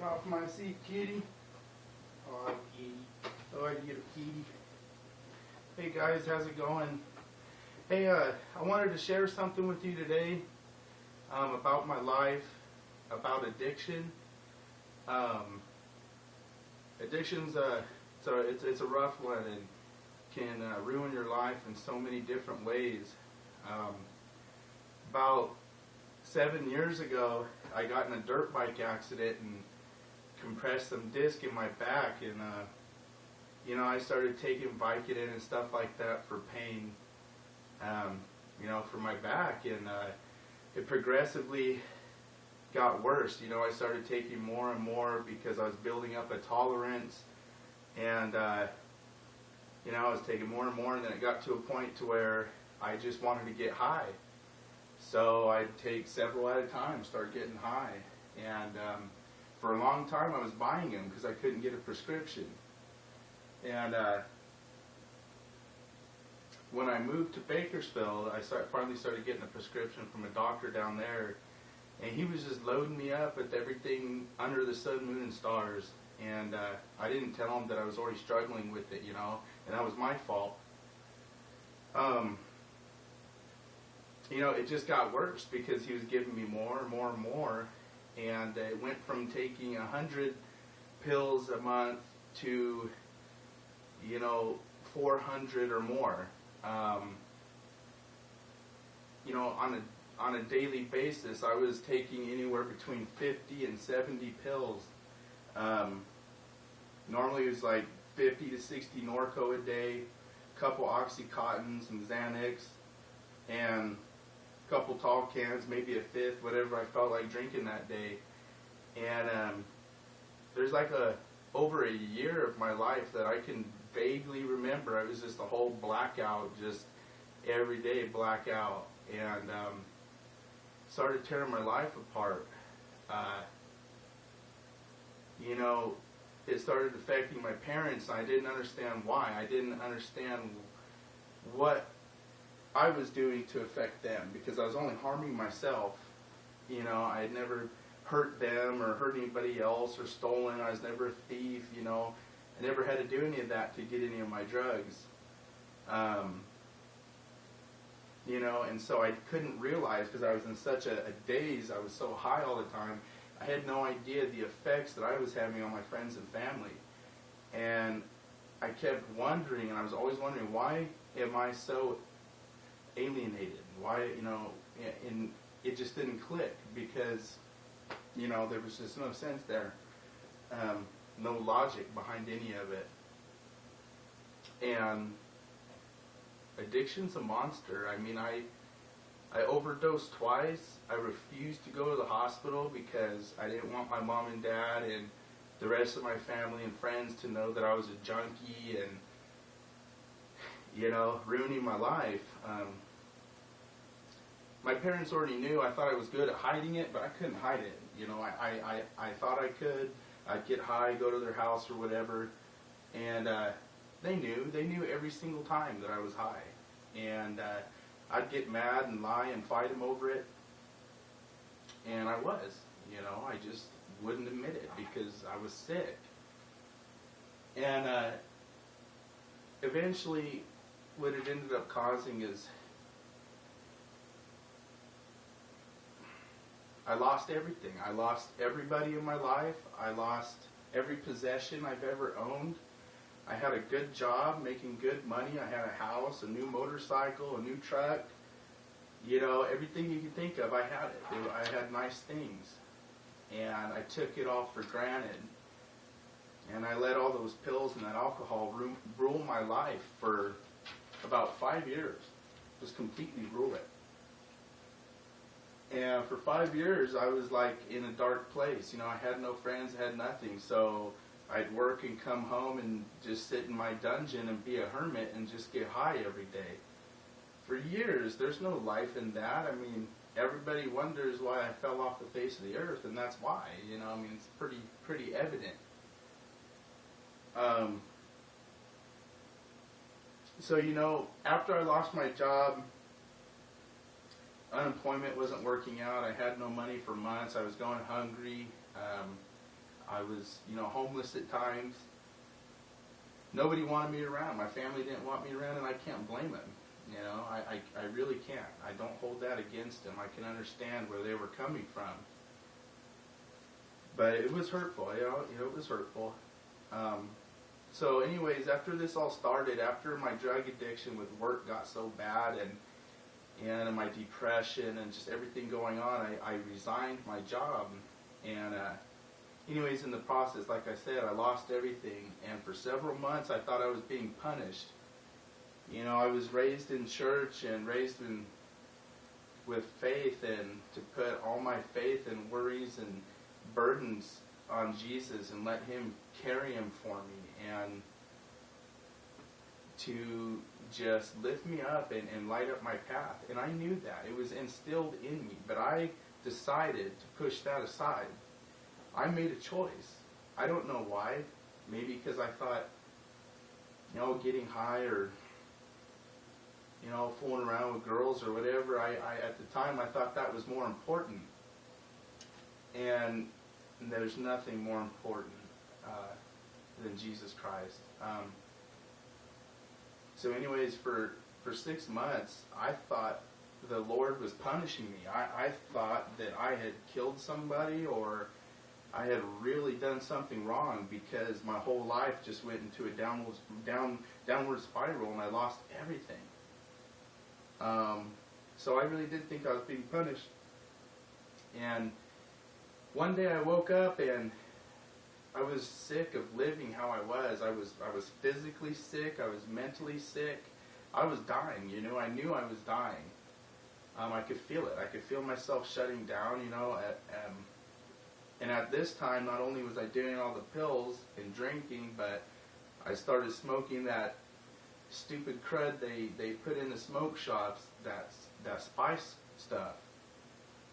Get off my seat, kitty. Oh, kitty. Oh, I get a kitty. Hey guys, how's it going? Hey, I wanted to share something with you today about my life, about addiction. Addiction's it's a rough one and can ruin your life in so many different ways. About 7 years ago, I got in a dirt bike accident and compressed some disc in my back, and I started taking Vicodin and stuff like that for pain, for my back, and it progressively got worse. I started taking more and more because I was building up a tolerance, and I was taking more and more, and then it got to a point to where I just wanted to get high. So I'd take several at a time, start getting high, and for a long time I was buying them because I couldn't get a prescription. And when I moved to Bakersfield, I finally started getting a prescription from a doctor down there, and he was just loading me up with everything under the sun, moon, and stars. And I didn't tell him that I was already struggling with it, and that was my fault. It just got worse because he was giving me more and more and more, and it went from taking 100 pills a month to 400 or more. On a daily basis, I was taking anywhere between 50 and 70 pills. Normally it was like 50 to 60 Norco a day, a couple Oxycontins and Xanax, and a couple tall cans, maybe a fifth, whatever I felt like drinking that day. And there's like over a year of my life that I can vaguely remember. I was just a whole blackout, just every day blackout, and started tearing my life apart. It started affecting my parents, and I didn't understand why. I didn't understand what I was doing to affect them, because I was only harming myself. I had never hurt them or hurt anybody else or stolen. I was never a thief, I never had to do any of that to get any of my drugs. And so I couldn't realize, because I was in such a daze, I was so high all the time, I had no idea the effects that I was having on my friends and family. And I kept wondering, and I was always wondering, why am I so alienated? Why, and it just didn't click, because, there was just no sense there. No logic behind any of it. And addiction's a monster. I overdosed twice. I refused to go to the hospital because I didn't want my mom and dad and the rest of my family and friends to know that I was a junkie and, ruining my life. My parents already knew. I thought I was good at hiding it, but I couldn't hide it. I thought I could. I'd get high, go to their house or whatever, and they knew every single time that I was high. And I'd get mad and lie and fight them over it, and I was, I just wouldn't admit it because I was sick. And eventually what it ended up causing is I lost everything. I lost everybody in my life. I lost every possession I've ever owned. I had a good job, making good money. I had a house, a new motorcycle, a new truck. Everything you can think of, I had it. I had nice things. And I took it all for granted. And I let all those pills and that alcohol rule my life for about 5 years. Just completely rule it. And for 5 years, I was like in a dark place. I had no friends, had nothing. So I'd work and come home and just sit in my dungeon and be a hermit and just get high every day. For years, there's no life in that. Everybody wonders why I fell off the face of the earth, and that's why. It's pretty evident. So, after I lost my job, unemployment wasn't working out. I had no money for months. I was going hungry. I was, homeless at times. Nobody wanted me around. My family didn't want me around, and I can't blame them. I really can't. I don't hold that against them. I can understand where they were coming from. But it was hurtful, it was hurtful. So anyways, after this all started, after my drug addiction with work got so bad and my depression and just everything going on, I resigned my job. And anyways, in the process, like I said, I lost everything. And for several months, I thought I was being punished. I was raised in church and raised with faith, and to put all my faith and worries and burdens on Jesus and let Him carry them for me, and to just lift me up and light up my path. And I knew that. It was instilled in me, but I decided to push that aside. I made a choice. I don't know why. Maybe because I thought, getting high or, fooling around with girls or whatever, I at the time I thought that was more important. And there's nothing more important than Jesus Christ. So anyways, for 6 months, I thought the Lord was punishing me. I thought that I had killed somebody, or I had really done something wrong, because my whole life just went into a downward spiral, and I lost everything. So I really did think I was being punished. And one day I woke up and I was sick of living how I was. I was physically sick. I was mentally sick. I was dying. I knew I was dying. I could feel it. I could feel myself shutting down. And at this time, not only was I doing all the pills and drinking, but I started smoking that stupid crud they put in the smoke shops. That spice stuff.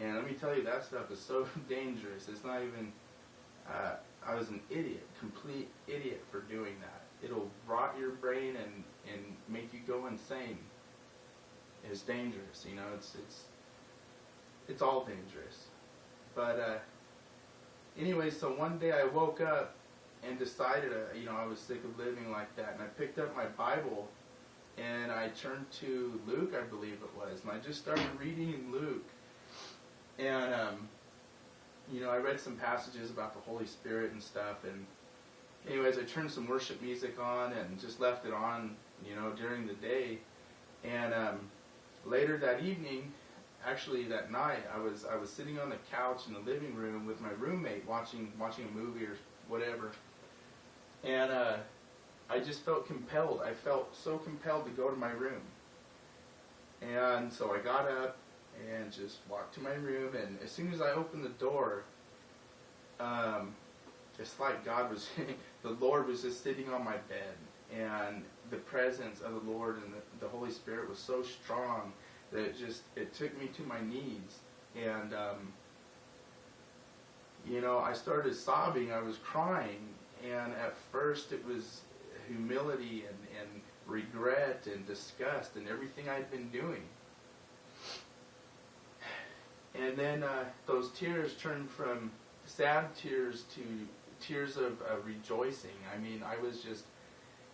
And let me tell you, that stuff is so dangerous. It's not even, I was an idiot, complete idiot for doing that. It'll rot your brain and make you go insane. It's dangerous, it's all dangerous. But anyway, so one day I woke up and decided, I was sick of living like that. And I picked up my Bible and I turned to Luke, I believe it was. And I just started reading in Luke. And, I read some passages about the Holy Spirit and stuff. And anyways, I turned some worship music on and just left it on, during the day. And later that evening, actually that night, I was sitting on the couch in the living room with my roommate watching a movie or whatever. And I just felt compelled. I felt so compelled to go to my room. And so I got up and just walked to my room, and as soon as I opened the door, it's like the Lord was just sitting on my bed, and the presence of the Lord and the Holy Spirit was so strong that it took me to my knees, and I started sobbing. I was crying, and at first it was humility and regret and disgust and everything I'd been doing. And then those tears turned from sad tears to tears of rejoicing. I mean, I was just,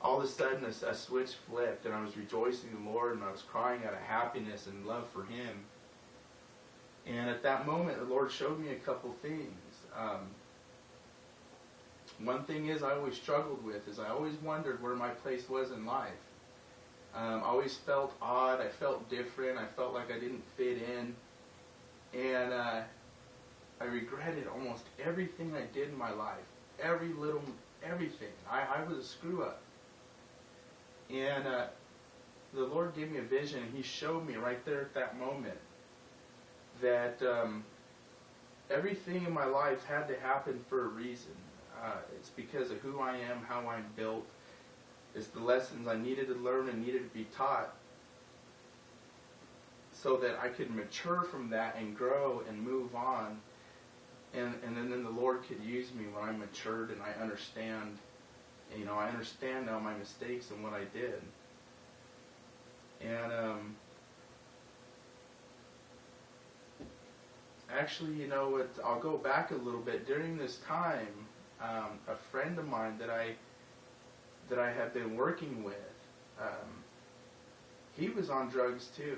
all of a sudden a switch flipped, and I was rejoicing in the Lord, and I was crying out of happiness and love for Him. And at that moment, the Lord showed me a couple things. One thing I always struggled with is I always wondered where my place was in life. I always felt odd. I felt different. I felt like I didn't fit in. And I regretted almost everything I did in my life. Everything. I was a screw up. And the Lord gave me a vision, and He showed me right there at that moment that everything in my life had to happen for a reason. It's because of who I am, how I'm built. It's the lessons I needed to learn and needed to be taught, so that I could mature from that and grow and move on. And then the Lord could use me when I matured and I understand, I understand now my mistakes and what I did. And actually, I'll go back a little bit. During this time, a friend of mine that I had been working with, he was on drugs too.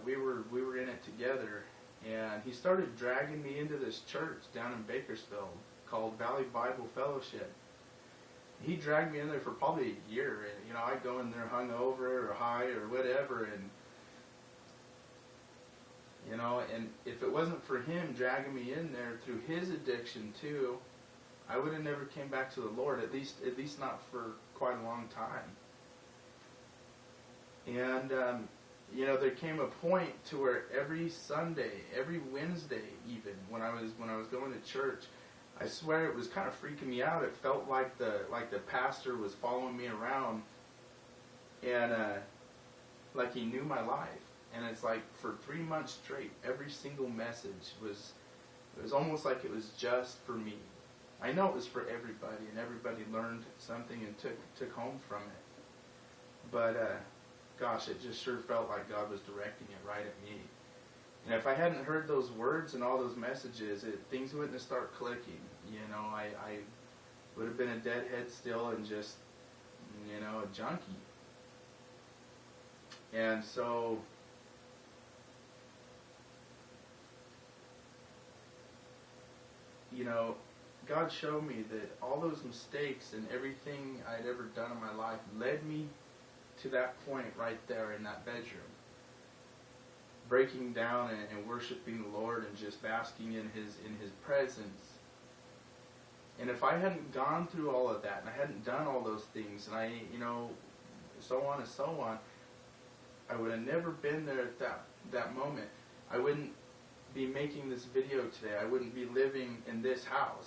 We were in it together, and he started dragging me into this church down in Bakersfield called Valley Bible Fellowship. He dragged me in there for probably a year, and I'd go in there hungover or high or whatever, and and if it wasn't for him dragging me in there through his addiction too, I would have never came back to the Lord, at least not for quite a long time. And there came a point to where every Sunday, every Wednesday even, when I was going to church, I swear it was kind of freaking me out. It felt like the pastor was following me around, and like he knew my life. And it's like for 3 months straight, every single message was almost like it was just for me. I know it was for everybody, and everybody learned something and took home from it. But gosh, it just sure felt like God was directing it right at me. And if I hadn't heard those words and all those messages, things wouldn't have started clicking. I would have been a deadhead still and just, a junkie. And so, God showed me that all those mistakes and everything I'd ever done in my life led me to that point right there in that bedroom. Breaking down and worshiping the Lord and just basking in His presence. And if I hadn't gone through all of that and I hadn't done all those things and I, so on and so on, I would have never been there at that moment. I wouldn't be making this video today. I wouldn't be living in this house.